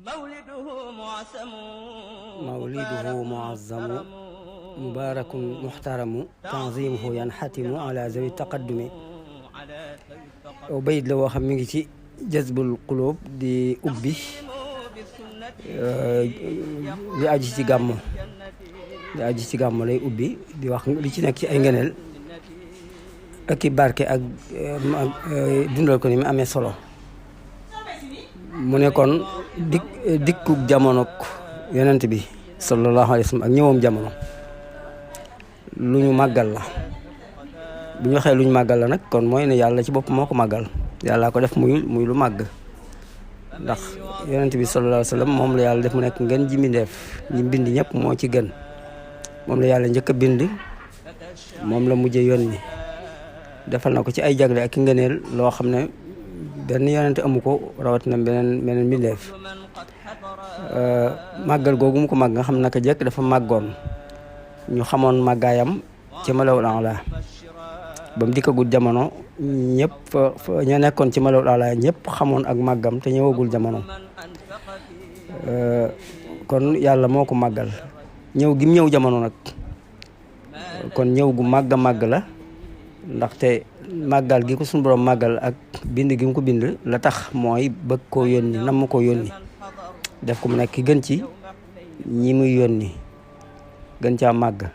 mawliduhu muazzamu mubarakun muhtaramu tanzimuhu yanxatimu ala zawi taqaddumi aw bayit la woo xam mi ngi ci jazbul qulub di ubbi li aju ci gàmmu lay ubbi di wax li ci nekk ci ay ngëneel ak i barke ak dundal ko ni mu amee solo. mu ne kon dikkug jamono yonent bi sallallahu alayhi wa sallam ak ñëwam jamono lu ñu màggal la. bu ñu waxee lu ñu màggal la nag kon mooy ne yàlla ci bopp moo ko màggal, yàllaa ko def muy lu màgg. ndax yonent bi sallallahu alayhi wa sallam moom la yàlla def mu nekk ngeen ji mbindeef ñi bind ñëpp moo ci gën. moom la yàlla njëkk a bind, moom la mujjee yónni, defal na ko ci ay jagle ak i ngëneel loo xam ne benn yonent amu ko, rawatina beneen mbindeef. màggal googu mu ko màgg nga xam naka jekk dafa màggoon, ñu xamoon màggaayam ci malawul ala ba mu dikkagul jamono ñëpp ña nekkoon ci malawul ala ñëpp xamoon ak màggam te ñëwagul jamono. kon yàlla moo ko màggal ñëw gi mu ñëw jamono nag kon ñëw gu màgg la, ndaxte màggal gi ko suñu borom màggal ak bind gi mu ko bind la tax mooy bëgg koo yónni, nam koo yónni, def ko mu nekk ki gën ci ñi muy yónni, gën caa màgg.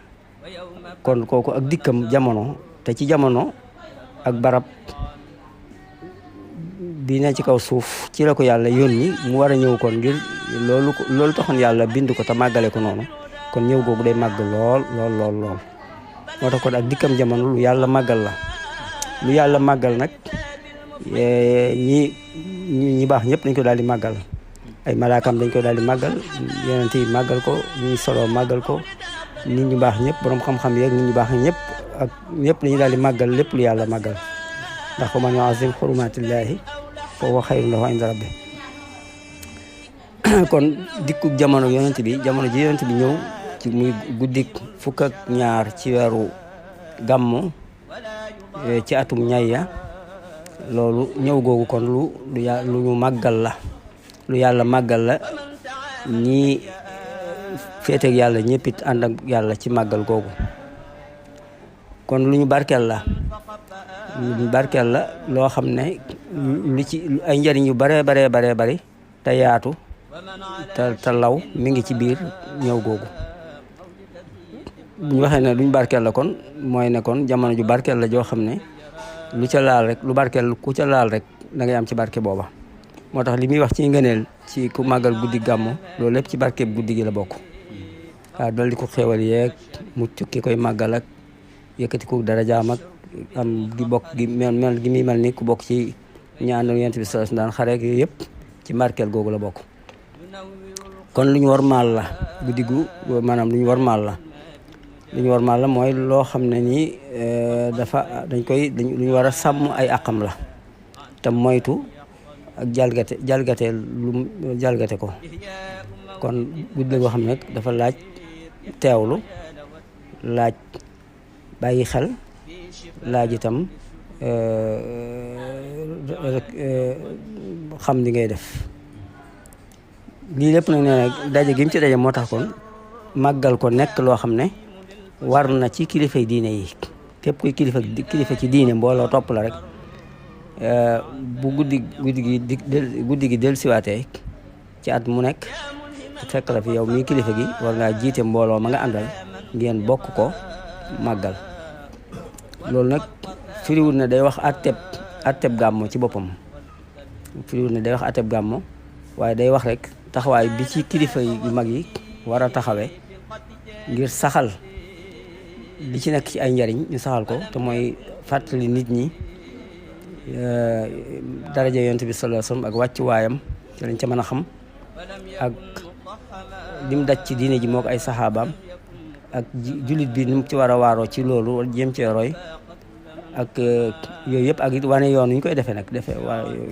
kon kooku ak dikkam jamono, te ci jamono ak barab bi ne ci kaw suuf ci la ko yàlla yónni mu war a ñëw kon ngir loolu taxoon yàlla bind ko te màggale ko noonu. kon ñëw googu day màgg lool. moo tax kon ak dikkam jamono lu yàlla màggal la. lu yàlla màggal nag ñi baax ñëpp dañ ko daal di màggal. ay malaakam dañ ko daal di màggal, yonent yi màggal ko, ñuy solo màggal ko, nit ñu baax ñëpp, borom xam-xam yeeg nit ñu baax ñëpp ak ñëpp dañuy daal di màggal lépp lu yàlla màggal. ndax wa man yu'azzim hurumatillahi fa huwa khayrun lahu inda rabbih. kon dikku jamono yonent bi, jamono ji yonent bi ñëw ci muy guddik fukk ak ñaar ci weeru gàmmu ci atum ñayya, loolu ñëw googu kon lu ñu màggal la, lu yàlla màggal la. ñii féeteeg yàlla ñëppit ànd ak yàlla ci màggal googu. kon lu ñu barkeel la, loo xam ne lu ci ay njëriñ yu bare bari te yaatu te law mi ngi ci biir ñëw googu. bu ñu waxee ne lu ñu barkeel la kon mooy ne kon jamono ju barkeel la joo xam ne lu ca laal rek, lu barkeel ku ca laal rek da ngay am ci barke booba. moo tax li muy wax ci ngëneel ci ku màggal guddi gàmmu, loolu lépp ci barke guddi gi la bokk. waaw dal di ko xéewal yeeg mucc ki koy màggal ak yëkkati ko darajaam ak am gi bokk gi mel gi muy mel ni ku bokk ci ñaanu yonent bi sallallahu alayhi wasallam daan xareek yooyu yëpp ci barkeel googu la bokk. kon lu ñu war maal la guddi gu, maanaam lu ñu war maal la mooy loo xam ne nii lu ñu war a sàmm ay àqam la te moytu ak jalgate ko. kon guddi la goo xam ne dafa laaj teewlu, laaj bàyyi xel, laaj itam xam li ngay def. lii lépp nag nee na daje gi mu ci daje moo tax kon màggal ko nekk loo xam ne war na ci kilifay diine yi. képp kuy kilifa ci diine, mbooloo topp la rek, bu guddi gi dellusiwaatee ci at mu nekk fekk la fi yow mii kilifa gi war ngaa jiite mbooloo ma nga àndal ngeen bokk ko màggal. loolu nag firiwul ne day wax atteb gàmmo ci boppam, firiwul ne day wax atteb gàmmo, waaye day wax rek taxawaay bi ci kilifa yu mag yi war a taxawee ngir saxal li ci nekk ci ay njariñ ñu saxal ko, te mooy fàttali nit ñi daraja yonent bi sallallahu alayhi wasallam ak wàccu waayam ci lañ ca mën a xam, ak lim daj ci diine ji moo ko ay saxaabaam, ak jullit bi ni mu ci war a waaroo ci loolu jéem cee roy, ak yooyu yëpp, ak it wane yoon ñu koy defee nag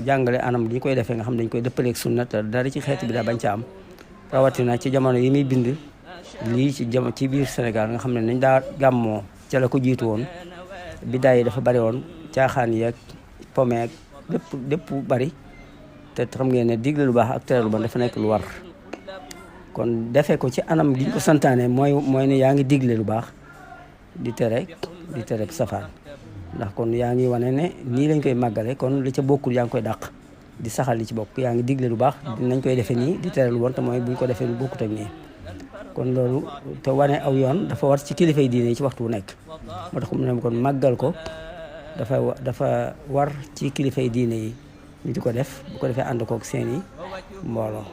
jàngale anam gi ñu koy defee nga xam dañ koy dëppaleeg sunna te dara ci xeet bi daa bañ ca am. rawatina ci jamono yi muy bind lii ci biir Sénégal nga xam ne nañ daa gàmmoo ca la ko jiitu woon, bidaay yi dafa bari woon, caaxaan yeeg pomeeg lépp bari. te xam ngeen ne digle lu baax ak tere lu bon dafa nekk lu war kon defee ko ci anam gi ñu ko santaane mooy ne yaa ngi digle lu baax di tere safaan ndax kon yaa ngi wane ne nii lañ koy màggale kon li ca bokkul yaa ngi koy dàq di saxal li ci bokk yaa ngi digle lu baax dinañ koy defee nii di tere lu bon te mooy buñ ko defee lu bokkut ak nii kon loolu te wane aw yoon dafa war ci kilifay diine yi ci waxtu wu nekk moo tax mu ne kon màggal ko dafa war ci kilifay diine yi ñu di ko def bu ko defee ànd kook seeni mbooloo